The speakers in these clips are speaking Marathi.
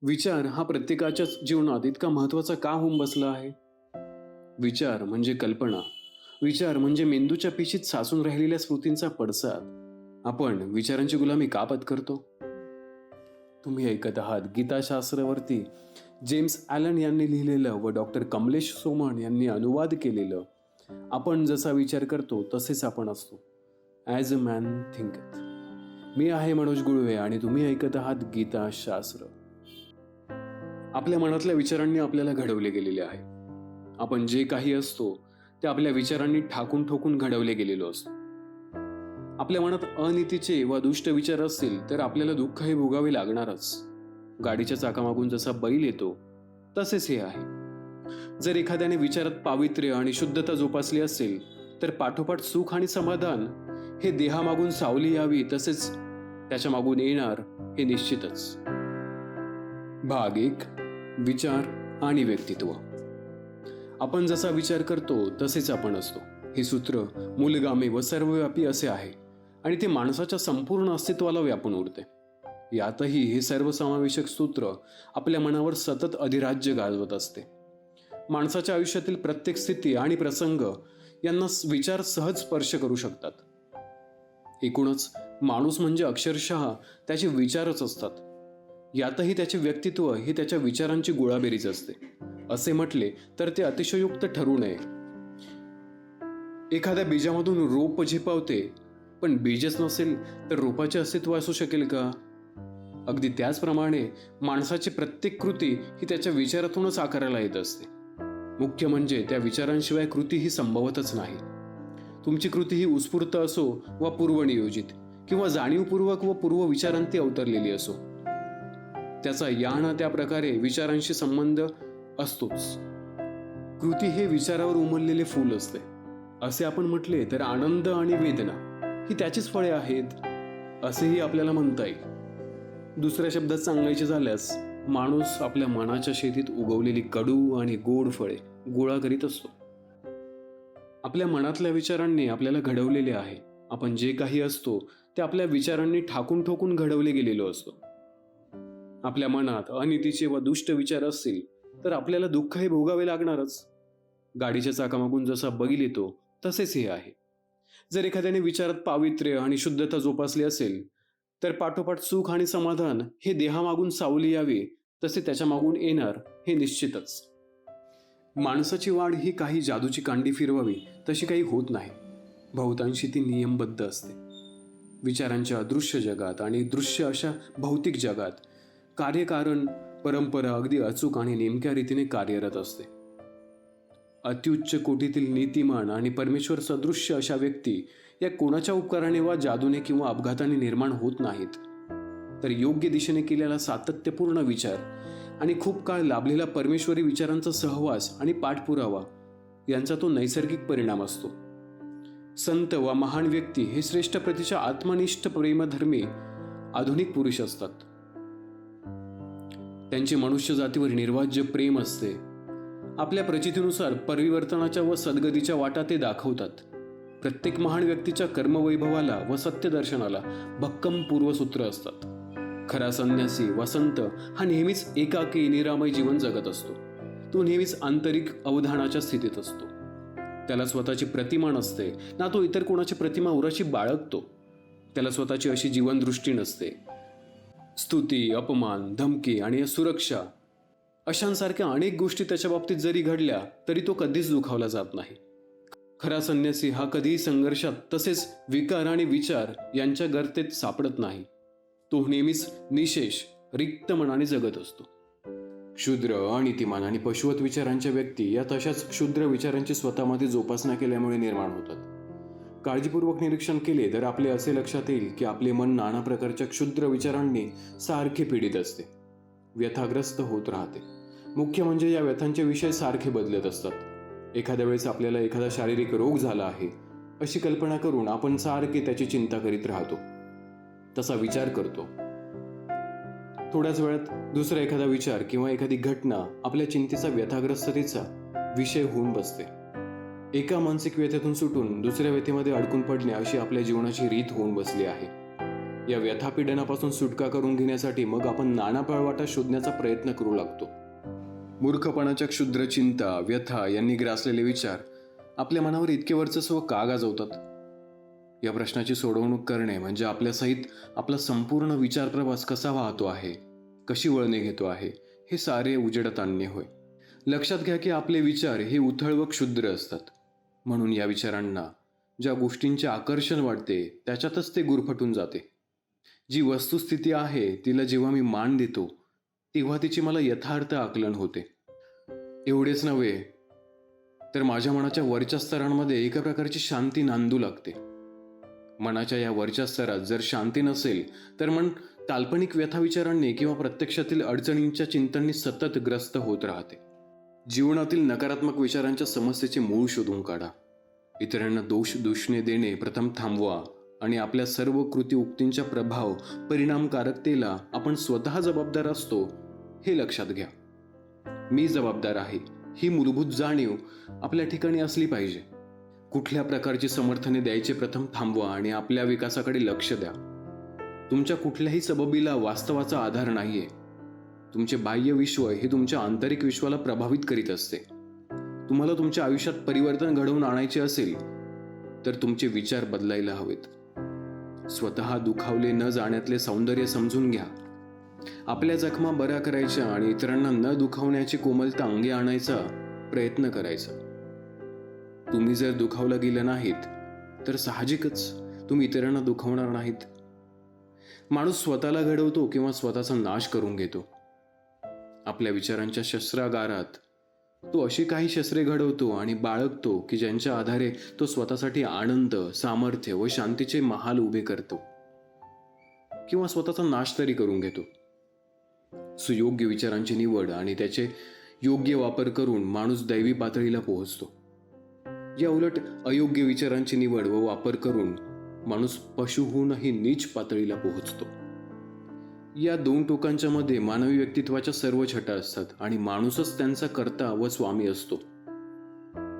विचार हा प्रत्येकाच्याच जीवनात इतका महत्वाचा का होऊन बसला आहे? विचार म्हणजे कल्पना. विचार म्हणजे मेंदूच्या पेशीत साचून राहिलेल्या स्मृतींचा पडसाद. आपण विचारांची गुलामी का पत्करतो? तुम्ही ऐकत आहात गीताशास्त्रावरती जेम्स ॲलन यांनी लिहिलेलं व डॉक्टर कमलेश सोमण यांनी अनुवाद केलेलं आपण जसा विचार करतो तसेच आपण असतो. As a man थिंकeth. मी आहे मनोज गुळवे आणि तुम्ही ऐकत आहात गीताशास्त्र. आपल्या मनातल्या विचारांनी आपल्याला घडवले गेलेले आहे. आपण जे काही असतो ते आपल्या विचारांनी ठाकून ठोकून घडवले गेलेलो असतो. आपल्या मनात अनितीचे व दुष्ट विचार असतील तर आपल्याला दुःख हे भोगावे लागणारच. गाडीच्या चाकामागून जसा बैल येतो तसेच हे आहे. जर एखाद्याने विचारात पावित्र्य आणि शुद्धता जोपासली असेल तर पाठोपाठ सुख आणि समाधान हे देहामागून सावली यावी तसेच त्याच्या मागून येणार हे निश्चितच. भाग 1. विचार आणि व्यक्तित्व. आपण जसा विचार करतो तसेच आपण असतो हे सूत्र मूलगामी व सर्वव्यापी असे आहे आणि ते माणसाच्या संपूर्ण अस्तित्वाला व्यापून उरते. यातही हे सर्वसमावेशक सूत्र आपल्या मनावर सतत अधिराज्य गाजवत असते. माणसाच्या आयुष्यातील प्रत्येक स्थिती आणि प्रसंग यांना विचार सहज स्पर्श करू शकतात. एकूणच माणूस म्हणजे अक्षरशः त्याचे विचारच असतात. यातही त्याचे व्यक्तित्व हे त्याच्या विचारांची गोळाबेरीज असते असे म्हटले तर ते अतिशयोक्त ठरू नये. एखाद्या बीजामधून रोप झेपावते पण बीजच नसेल तर रोपाचे अस्तित्व असू शकेल का? अगदी त्याचप्रमाणे माणसाची प्रत्येक कृती ही त्याच्या विचारातूनच आकाराला येत असते. मुख्य म्हणजे त्या विचारांशिवाय कृती ही संभवतच नाही. तुमची कृती ही उत्स्फूर्त असो वा पूर्वनियोजित किंवा जाणीवपूर्वक व पूर्व विचारांती अवतरलेली असो, त्याचा या ना त्या प्रकारे विचारांशी संबंध असतोच. कृती हे विचारावर उमललेले फूल असते. असे आपण म्हटले तर आनंद आणि वेदना ही त्याचीच फळे आहेत असेही आपल्याला म्हणता येईल. दुसऱ्या शब्दात सांगायचे झाल्यास माणूस आपल्या मनाच्या शेतीत उगवलेली कडू आणि गोड फळे गोळा करीत असतो. आपल्या मनातल्या विचारांनी आपल्याला घडवलेले आहे. आपण जे काही असतो ते आपल्या विचारांनी ठाकून ठोकून घडवले गेलेलो असतो. आपल्या मनात अनितीचे व दुष्ट विचार असतील तर आपल्याला दुःख हे भोगावे लागणारच. गाडीच्या चाकामागून जसा बैल येतो तसेच हे आहे. जर एखाद्याने विचारात पावित्र्य आणि शुद्धता जोपासली असेल तर पाठोपाठ सुख आणि समाधान हे देहामागून सावली यावी तसे त्याच्या मागून येणार हे निश्चितच. माणसाची वाढ ही काही जादूची कांडी फिरवावी तशी काही होत नाही. बहुतांशी ती नियमबद्ध असते. विचारांच्या अदृश्य जगात आणि दृश्य अशा भौतिक जगात कार्यकारण परंपरा अगदी अचूक आणि नेमक्या रीतीने कार्यरत असते. अत्युच्च कोटीतील नीतिमान आणि परमेश्वर सदृश्य अशा व्यक्ती या कोणाच्या उपकाराने वा जादूने किंवा अपघाताने निर्माण होत नाहीत, तर योग्य दिशेने केलेला सातत्यपूर्ण विचार आणि खूप काळ लाभलेला परमेश्वरी विचारांचा सहवास आणि पाठपुरावा यांचा तो नैसर्गिक परिणाम असतो. संत व महान व्यक्ती हे श्रेष्ठ प्रतीच्या आत्मनिष्ठ प्रेमधर्मी आधुनिक पुरुष असतात. त्यांचे मनुष्य जातीवर निर्वाज्य प्रेम असते. आपल्या प्रचितीनुसार परिवर्तनाच्या व सद्गतीच्या वाटा ते दाखवतात. प्रत्येक महान व्यक्तीच्या कर्मवैभवाला व सत्यदर्शनाला भक्कम पूर्वसूत्र असतात. खरा संन्यासी व संत हा नेहमीच एकाकी निरामय जीवन जगत असतो. तो नेहमीच आंतरिक अवधानाच्या स्थितीत असतो. त्याला स्वतःची प्रतिमा नसते ना तो इतर कोणाची प्रतिमा उराशी बाळगतो. त्याला स्वतःची अशी जीवनदृष्टी नसते. स्तुती, अपमान, धमकी आणि सुरक्षा अशांसारख्या अनेक गोष्टी त्याच्या बाबतीत जरी घडल्या तरी तो कधीच दुखावला जात नाही. खरा संन्यासी हा कधीही संघर्षात तसेच विकार आणि विचार यांच्या गर्तेत सापडत नाही. तो नेहमीच निशेष रिक्त मनाने जगत असतो. क्षुद्र, अनितिमान आणि पशुवत विचारांच्या व्यक्ती या तशाच क्षुद्र विचारांची स्वतःमध्ये जोपासना केल्यामुळे निर्माण होतात. काळजीपूर्वक निरीक्षण केले तर आपले असे लक्षात येईल की आपले मन नाना प्रकारच्या क्षुद्र विचारांनी सारखे पीडित असते, व्यथाग्रस्त होत राहते. मुख्य म्हणजे या व्यथांचे विषय सारखे बदलत असतात. एखाद्या वेळेस आपल्याला एखादा शारीरिक रोग झाला आहे अशी कल्पना करून आपण सारखे त्याची चिंता करीत राहतो, तसा विचार करतो. थोड्याच वेळात दुसरा एखादा विचार किंवा एखादी घटना आपल्या चिंतेचा व्यथाग्रस्ततेचा विषय होऊन बसते. एका मानसिक व्यथेतून सुटून दुसऱ्या व्यथेमध्ये अडकून पडणे अशी आपल्या जीवनाची रीत होऊन बसली आहे. या व्यथापीडनापासून सुटका करून घेण्यासाठी मग आपण नाना पळवाटा शोधण्याचा प्रयत्न करू लागतो. मूर्खपणाच्या क्षुद्र चिंता, व्यथा यांनी ग्रासलेले विचार आपल्या मनावर इतके वर्चस्व का गाजवतात? या प्रश्नाची सोडवणूक करणे म्हणजे आपल्या सहित आपला संपूर्ण विचार प्रवास कसा वाहतो आहे, कशी वळणे घेतो आहे, हे सारे उजेडात आणणे होय. लक्षात घ्या की आपले विचार हे उथळ व क्षुद्र असतात. म्हणून या विचारांना ज्या गोष्टींचे आकर्षण वाटते त्याच्यातच ते गुरफटून जाते. जी वस्तुस्थिती आहे तिला जेव्हा मी मान देतो तेव्हा तिची मला यथार्थ आकलन होते. एवढेच नव्हे तर माझ्या मनाच्या वरच्या स्तरांमध्ये एका प्रकारची शांती नांदू लागते. मनाच्या या वरच्या स्तरात जर शांती नसेल तर मन काल्पनिक व्यथाविचारांनी किंवा प्रत्यक्षातील अडचणींच्या चिंतांनी सतत ग्रस्त होत राहते. जीवनातील नकारात्मक विचारांच्या समस्येचे मूळ शोधून काढा. इतरांना दोष दूषणे देणे प्रथम थांबवा आणि आपल्या सर्व कृती उक्तींच्या प्रभाव परिणामकारकतेला आपण स्वतः जबाबदार असतो हे लक्षात घ्या. मी जबाबदार आहे ही मूलभूत जाणीव आपल्या ठिकाणी असली पाहिजे. कुठल्या प्रकारची समर्थने द्यायचे प्रथम थांबवा आणि आपल्या विकासाकडे लक्ष द्या. तुमच्या कुठल्याही सबबीला वास्तवाचा आधार नाहीये. तुमचे बाह्य विश्व हे तुमच्या आंतरिक विश्वाला प्रभावित करीत असते. तुम्हाला तुमच्या आयुष्यात परिवर्तन घडवून आणायचे असेल तर तुमचे विचार बदलायला हवेत. स्वतः दुखावले न जाण्यातले सौंदर्य समजून घ्या. आपल्या जखमा बऱ्या करायच्या आणि इतरांना न दुखावण्याची कोमलता अंगी आणायचा प्रयत्न करायचा. तुम्ही जर दुखावला गेला नाहीत तर साहजिकच तुम्ही इतरांना दुखावणार नाहीत. माणूस स्वतःला घडवतो किंवा स्वतःचा नाश करून घेतो. आपल्या विचारांच्या शस्त्रागारात तो अशी काही शस्त्रे घडवतो आणि बाळगतो की ज्यांच्या आधारे तो स्वतःसाठी आनंद, सामर्थ्य व शांतीचे महाल उभे करतो किंवा स्वतःचा नाश तरी करून घेतो. सुयोग्य विचारांची निवड आणि त्याचे योग्य वापर करून माणूस दैवी पातळीला पोहोचतो. या उलट अयोग्य विचारांची निवड व वापर करून माणूस पशुहूनही नीच पातळीला पोहोचतो. या दोन टोकांच्या मध्ये मानवी व्यक्तित्वाच्या सर्व छटा असतात आणि माणूसच त्यांचा कर्ता व स्वामी असतो.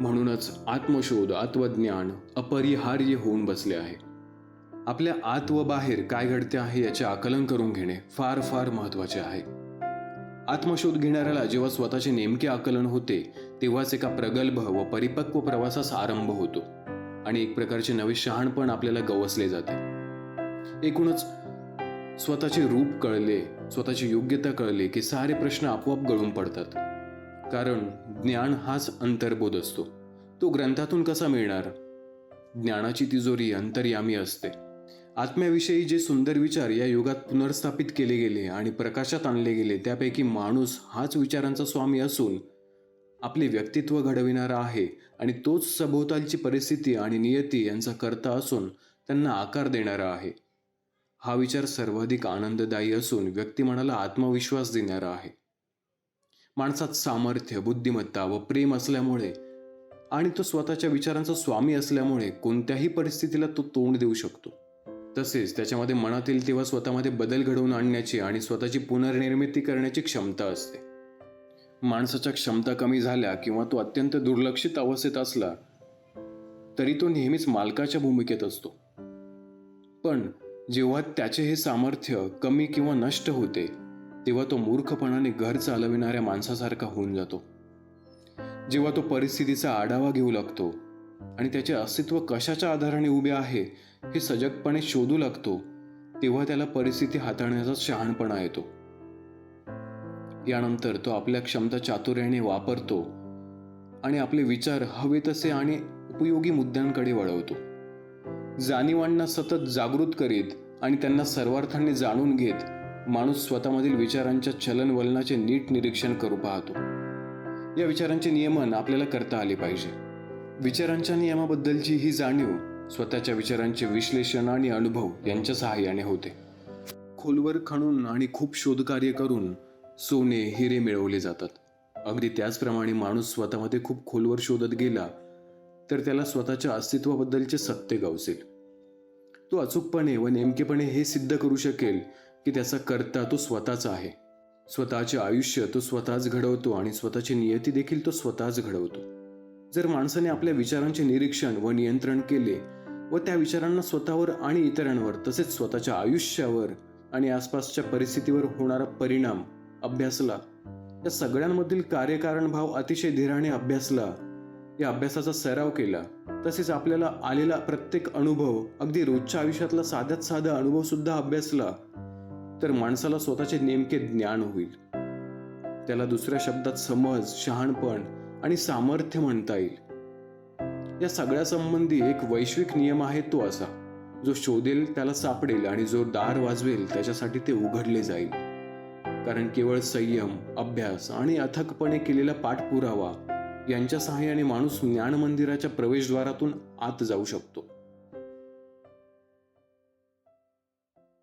म्हणूनच आत्मशोध, आत्मज्ञान अपरिहार्य होऊन बसले आहे. आपल्या आत व बाहेर काय घडते आहे याचे आकलन करून घेणे फार फार महत्वाचे आहे. आत्मशोध घेणाऱ्याला जेव्हा स्वतःचे नेमके आकलन होते तेव्हाच एका प्रगल्भ व परिपक्व प्रवासास आरंभ होतो आणि एक प्रकारचे नवे शहाणपण आपल्याला गवसले जाते. एकूणच स्वतःचे रूप कळले, स्वतःची योग्यता कळली की सारे प्रश्न आपोआप गळून पडतात. कारण ज्ञान हाच अंतर्बोध असतो. तो ग्रंथातून कसा मिळणार? ज्ञानाची तिजोरी अंतर्यामी असते. आत्म्याविषयी जे सुंदर विचार या युगात पुनर्स्थापित केले गेले आणि प्रकाशात आणले गेले त्यापैकी माणूस हाच विचारांचा स्वामी असून आपले व्यक्तित्व घडविणारा आहे आणि तोच सभोवतालची परिस्थिती आणि नियती यांचा कर्ता असून त्यांना आकार देणारा आहे. हा विचार सर्वाधिक आनंददायी असून व्यक्तिमनाला आत्मविश्वास देणारा आहे. माणसात सामर्थ्य, बुद्धिमत्ता व प्रेम असल्यामुळे आणि तो स्वतःच्या विचारांचा स्वामी असल्यामुळे कोणत्याही परिस्थितीला तो तोंड देऊ शकतो. तसेच त्याच्यामध्ये मनातील तेव्हा स्वतःमध्ये बदल घडवून आणण्याची आणि स्वतःची पुनर्निर्मिती करण्याची क्षमता असते. माणसाच्या क्षमता कमी झाल्या किंवा तो अत्यंत दुर्लक्षित अवस्थेत असला तरी तो नेहमीच मालकाच्या भूमिकेत असतो. पण जेव्हा त्याचे हे सामर्थ्य कमी किंवा नष्ट होते तेव्हा तो मूर्खपणाने घर चालविणाऱ्या माणसासारखा होऊन जातो. जेव्हा तो परिस्थितीचा आढावा घेऊ लागतो आणि त्याचे अस्तित्व कशाच्या आधाराने उभे आहे हे सजगपणे शोधू लागतो तेव्हा त्याला परिस्थिती हाताळण्याचा शहाणपणा येतो. यानंतर तो आपल्या क्षमता चातुर्याने वापरतो आणि आपले विचार हवे तसे आणि उपयोगी मुद्द्यांकडे वळवतो. जाणीवांना सतत जागृत करीत आणि त्यांना सर्वार्थाने जाणून घेत माणूस स्वतःमधील विचारांच्या चलनवलनाचे नीट निरीक्षण करू पाहतो. या विचारांचे नियमन आपल्याला करता आले पाहिजे. विचारांच्या नियमाबद्दलची ही जाणीव स्वतःच्या विचारांचे विश्लेषण आणि अनुभव यांच्या सहाय्याने होते. खोलवर खणून आणि खूप शोधकार्य करून सोने, हिरे मिळवले जातात. अगदी त्याचप्रमाणे माणूस स्वतःमध्ये खूप खोलवर शोधत गेला तर त्याला स्वतःच्या अस्तित्वाबद्दलचे सत्य गवसेल. तो अचूकपणे व नेमकेपणे हे सिद्ध करू शकेल की त्याचा कर्ता तो स्वतःच आहे. स्वतःचे आयुष्य तो स्वतःच घडवतो आणि स्वतःची नियती देखील तो स्वतःच घडवतो. जर माणसाने आपल्या विचारांचे निरीक्षण व नियंत्रण केले व त्या विचारांना स्वतःवर आणि इतरांवर तसेच स्वतःच्या आयुष्यावर आणि आसपासच्या परिस्थितीवर होणारा परिणाम अभ्यासला, या सगळ्यांमधील कार्यकारण भाव अतिशय धीराने अभ्यासला, या अभ्यासाचा सराव केला, तसेच आपल्याला आलेला प्रत्येक अनुभव, अगदी रोजच्या आयुष्यातला साध्यात साधा अनुभव सुद्धा अभ्यासला, तर माणसाला स्वतःचे नेमके ज्ञान होईल. त्याला दुसऱ्या शब्दात समज, शहाणपण आणि सामर्थ्य म्हणता येईल. या सगळ्या संबंधी एक वैश्विक नियम आहे तो असा: जो शोधेल त्याला सापडेल आणि जो दार वाजवेल त्याच्यासाठी ते उघडले जाईल. कारण केवळ संयम, अभ्यास आणि अथकपणे केलेला पाठपुरावा यांच्या सहाय्याने माणूस ज्ञान मंदिराच्या प्रवेशद्वारातून आत जाऊ शकतो.